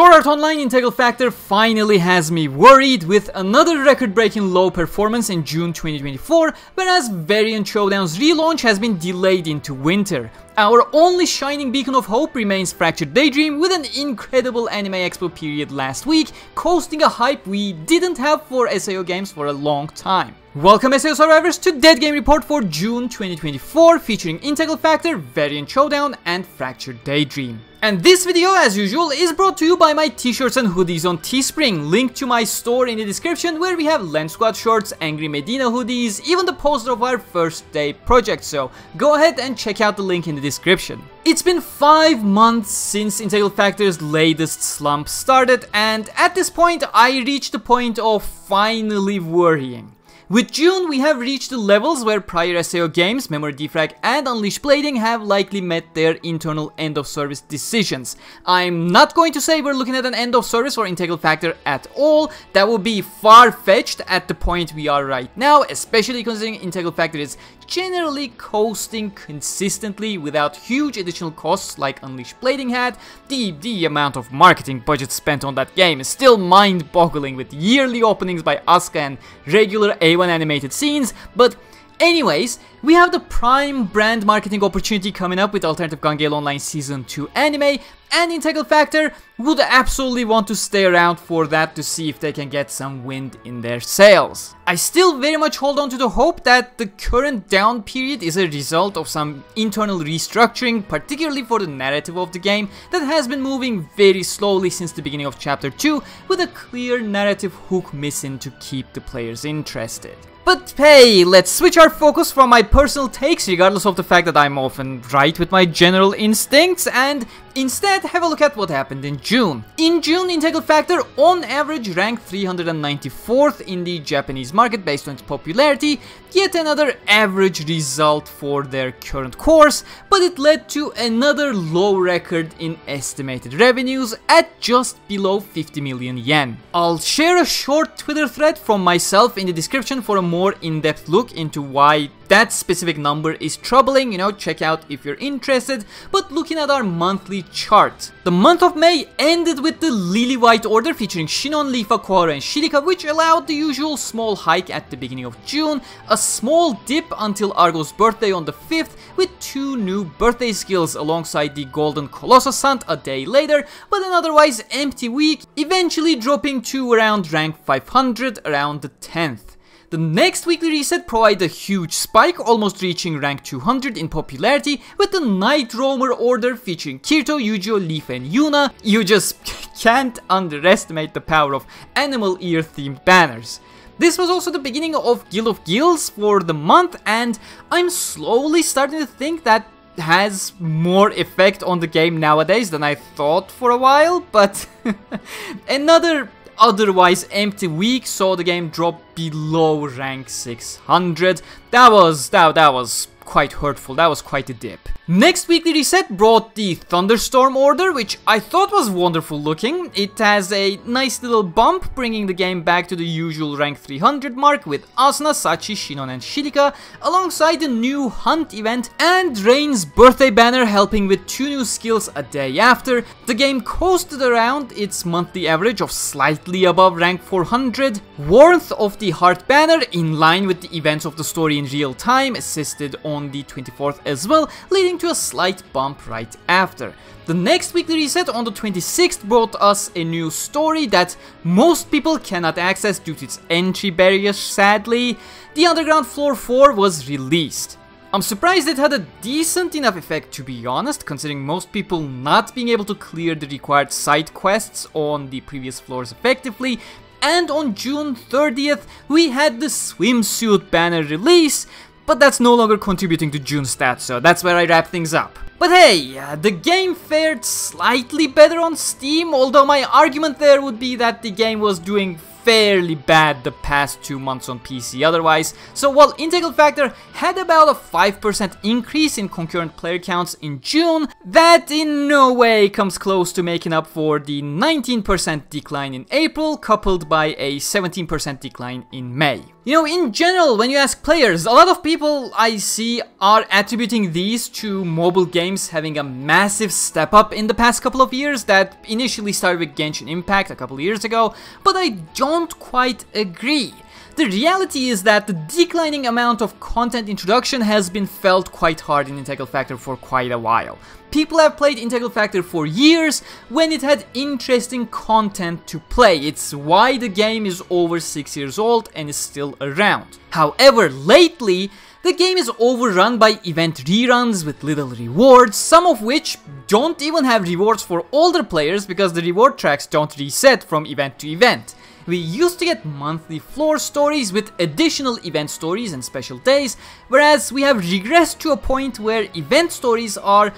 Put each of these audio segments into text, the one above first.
Art Online Integral Factor finally has me worried with another record-breaking low performance in June 2024, whereas Variant Showdown's relaunch has been delayed into winter. Our only shining beacon of hope remains Fractured Daydream with an incredible Anime Expo period last week, coasting a hype we didn't have for SAO games for a long time. Welcome SAO survivors to Dead Game Report for June 2024, featuring Integral Factor, Variant Showdown and Fractured Daydream. And this video, as usual, is brought to you by my t-shirts and hoodies on Teespring, linked to my store in the description, where we have Lens Squad shorts, Angry Medina hoodies, even the poster of our first day project, so go ahead and check out the link in the description. It's been 5 months since Integral Factor's latest slump started, and at this point I reached the point of finally worrying. With June, we have reached the levels where prior SAO games, Memory Defrag and Unleashed Blading have likely met their internal end-of-service decisions. I'm not going to say we're looking at an end-of-service for Integral Factor at all. That would be far-fetched at the point we are right now, especially considering Integral Factor is generally coasting consistently without huge additional costs like Unleashed Blading had. The amount of marketing budget spent on that game is still mind-boggling, with yearly openings by Asuka and regular A1 animated scenes, but anyways, we have the prime brand marketing opportunity coming up with Alternative Gun Gale Online Season 2 anime, and Integral Factor would absolutely want to stay around for that to see if they can get some wind in their sails. I still very much hold on to the hope that the current down period is a result of some internal restructuring, particularly for the narrative of the game that has been moving very slowly since the beginning of Chapter 2, with a clear narrative hook missing to keep the players interested. But hey, let's switch our focus from my personal takes, regardless of the fact that I'm often right with my general instincts, and instead have a look at what happened in June. In June, Integral Factor on average ranked 394th in the Japanese market based on its popularity, yet another average result for their current course, but it led to another low record in estimated revenues at just below 50 million yen. I'll share a short Twitter thread from myself in the description for a more in-depth look into why that specific number is troubling, check out if you're interested. But looking at our monthly chart, the month of May ended with the Lily White order featuring Shinon, Lifa, Koharu and Shirika, which allowed the usual small hike at the beginning of June, a small dip until Argo's birthday on the 5th with 2 new birthday skills alongside the Golden Colossus Hunt a day later, but an otherwise empty week, eventually dropping to around rank 500 around the 10th. The next weekly reset provided a huge spike, almost reaching rank 200 in popularity, with the Night Roamer order featuring Kirito, Yujiro, Leaf and Yuna. You just can't underestimate the power of animal ear themed banners. This was also the beginning of Guild of Guilds for the month, and I'm slowly starting to think that has more effect on the game nowadays than I thought for a while, but another otherwise empty week saw the game drop below rank 600. That was quite hurtful. That was quite a dip. Next weekly reset brought the Thunderstorm order, which I thought was wonderful looking. It has a nice little bump, bringing the game back to the usual rank 300 mark with Asuna, Sachi, Shinon and Shirika, alongside the new Hunt event and Rain's birthday banner helping with 2 new skills a day after. The game coasted around its monthly average of slightly above rank 400. Warmth of the Heart banner, in line with the events of the story in real time, assisted on the 24th as well, leading to a slight bump right after. The next weekly reset on the 26th brought us a new story that most people cannot access due to its entry barriers, sadly. The Underground Floor 4 was released. I'm surprised it had a decent enough effect, to be honest, considering most people not being able to clear the required side quests on the previous floors effectively. And on June 30th, we had the Swimsuit banner release, but that's no longer contributing to June stats, so that's where I wrap things up. But hey, the game fared slightly better on Steam, although my argument there would be that the game was doing fairly bad the past 2 months on PC otherwise. So while Integral Factor had about a 5% increase in concurrent player counts in June, that in no way comes close to making up for the 19% decline in April, coupled by a 17% decline in May. You know, in general, when you ask players, a lot of people I see are attributing these to mobile games having a massive step up in the past couple of years that initially started with Genshin Impact a couple of years ago, but I don't quite agree. The reality is that the declining amount of content introduction has been felt quite hard in Integral Factor for quite a while. People have played Integral Factor for years when it had interesting content to play. It's why the game is over 6 years old and is still around. However, lately, the game is overrun by event reruns with little rewards, some of which don't even have rewards for older players because the reward tracks don't reset from event to event. We used to get monthly floor stories with additional event stories and special days, whereas we have regressed to a point where event stories are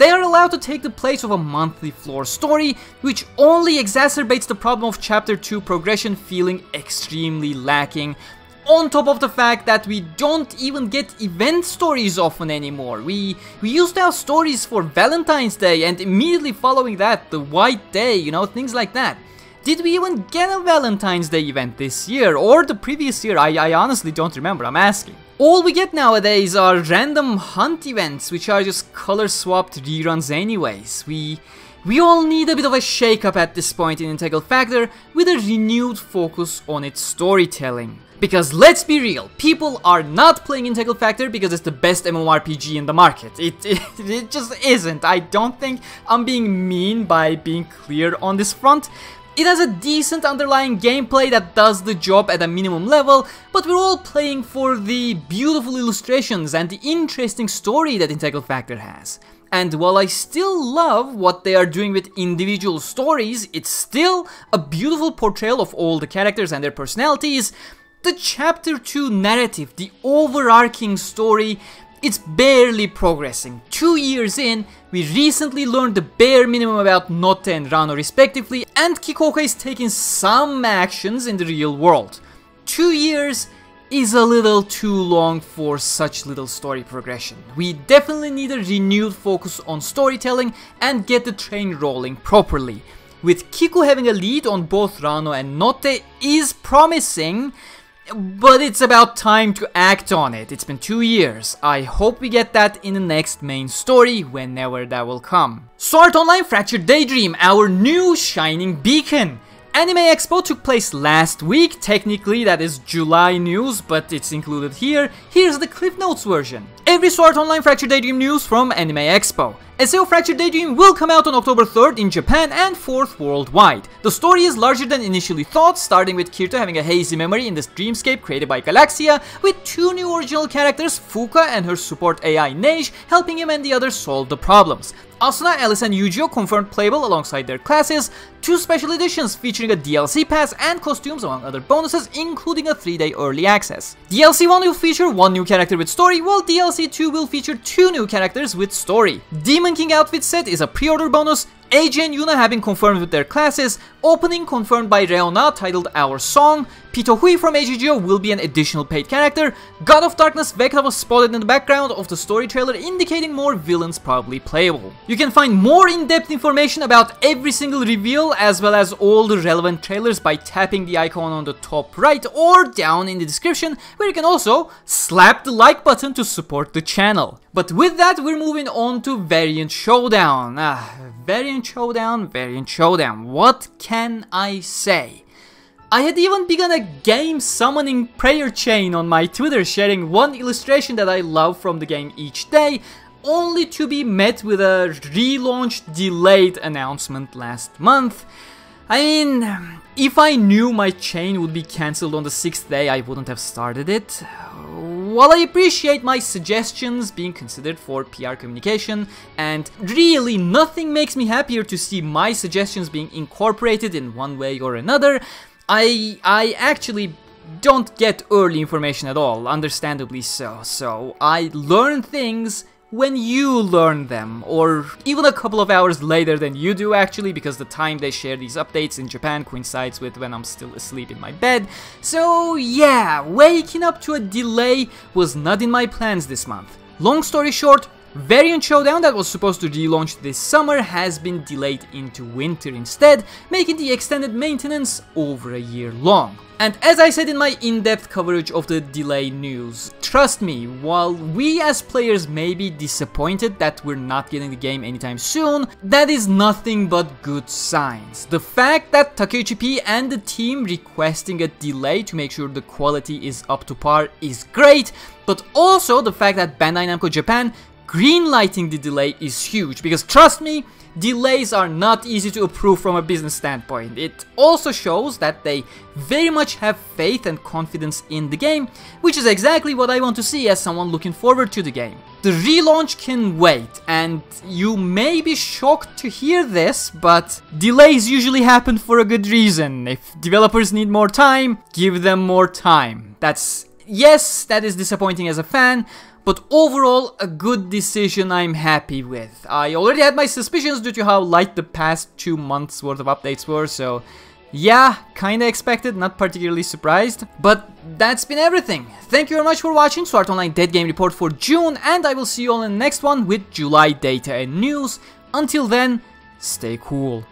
allowed to take the place of a monthly floor story, which only exacerbates the problem of Chapter 2 progression feeling extremely lacking. On top of the fact that we don't even get event stories often anymore. We used to have stories for Valentine's Day and immediately following that the White Day, you know, things like that. Did we even get a Valentine's Day event this year or the previous year? I honestly don't remember, I'm asking. All we get nowadays are random hunt events, which are just color swapped reruns anyways. We all need a bit of a shake-up at this point in Integral Factor with a renewed focus on its storytelling. Because let's be real, people are not playing Integral Factor because it's the best MMORPG in the market. It just isn't. I don't think I'm being mean by being clear on this front. It has a decent underlying gameplay that does the job at a minimum level, but we're all playing for the beautiful illustrations and the interesting story that Integral Factor has. And while I still love what they are doing with individual stories, it's still a beautiful portrayal of all the characters and their personalities. The Chapter 2 narrative, the overarching story, it's barely progressing. 2 years in, we recently learned the bare minimum about Notte and Rano respectively, and Kikoka is taking some actions in the real world. 2 years is a little too long for such little story progression. We definitely need a renewed focus on storytelling and get the train rolling properly. With Kiku having a lead on both Rano and Notte is promising, but it's about time to act on it. It's been 2 years. I hope we get that in the next main story, whenever that will come. So Art Online Fractured Daydream, our new shining beacon. Anime Expo took place last week. Technically that is July news, but it's included here. Here's the Cliff Notes version. Every Art Online Fractured Daydream news from Anime Expo. SAO Fractured Daydream will come out on October 3rd in Japan and 4th worldwide. The story is larger than initially thought, starting with Kirito having a hazy memory in this dreamscape created by Galaxia, with 2 new original characters, Fuka and her support AI Neige, helping him and the others solve the problems. Asuna, Alice and Yujiro confirmed playable alongside their classes, 2 special editions featuring a DLC pass and costumes among other bonuses, including a 3-day early access. DLC 1 will feature 1 new character with story, while DLC 2 will feature 2 new characters with story. Demon King outfit set is a pre-order bonus, AJ and Yuna have been confirmed with their classes, opening confirmed by Reona titled Our Song, Pito Hui from AGGO will be an additional paid character, God of Darkness Vecna was spotted in the background of the story trailer indicating more villains probably playable. You can find more in-depth information about every single reveal as well as all the relevant trailers by tapping the icon on the top right or down in the description, where you can also slap the like button to support the channel. But with that, we're moving on to Variant Showdown. Variant Showdown, what can I say? I had even begun a game summoning prayer chain on my Twitter, sharing 1 illustration that I love from the game each day, only to be met with a relaunch delayed announcement last month. I mean, if I knew my chain would be cancelled on the 6th day, I wouldn't have started it. While I appreciate my suggestions being considered for PR communication, and really nothing makes me happier to see my suggestions being incorporated in one way or another, I actually don't get early information at all, understandably so. So I learn things when you learn them, or even a couple of hours later than you do actually, because the time they share these updates in Japan coincides with when I'm still asleep in my bed. So yeah, waking up to a delay was not in my plans this month. Long story short, Variant Showdown that was supposed to relaunch this summer has been delayed into winter instead, making the extended maintenance over a year long. And as I said in my in-depth coverage of the delay news, trust me, while we as players may be disappointed that we're not getting the game anytime soon, that is nothing but good signs. The fact that Takeuchi P and the team requesting a delay to make sure the quality is up to par is great, but also the fact that Bandai Namco Japan greenlighting the delay is huge, because trust me, delays are not easy to approve from a business standpoint. It also shows that they very much have faith and confidence in the game, which is exactly what I want to see as someone looking forward to the game. The relaunch can wait, and you may be shocked to hear this, but delays usually happen for a good reason. If developers need more time, give them more time. Yes, that is disappointing as a fan, but overall, a good decision I'm happy with. I already had my suspicions due to how light the past 2 months worth of updates were, so yeah, kinda expected, not particularly surprised. But that's been everything. Thank you very much for watching Art Online Dead Game Report for June, and I will see you all in the next one with July data and news. Until then, stay cool.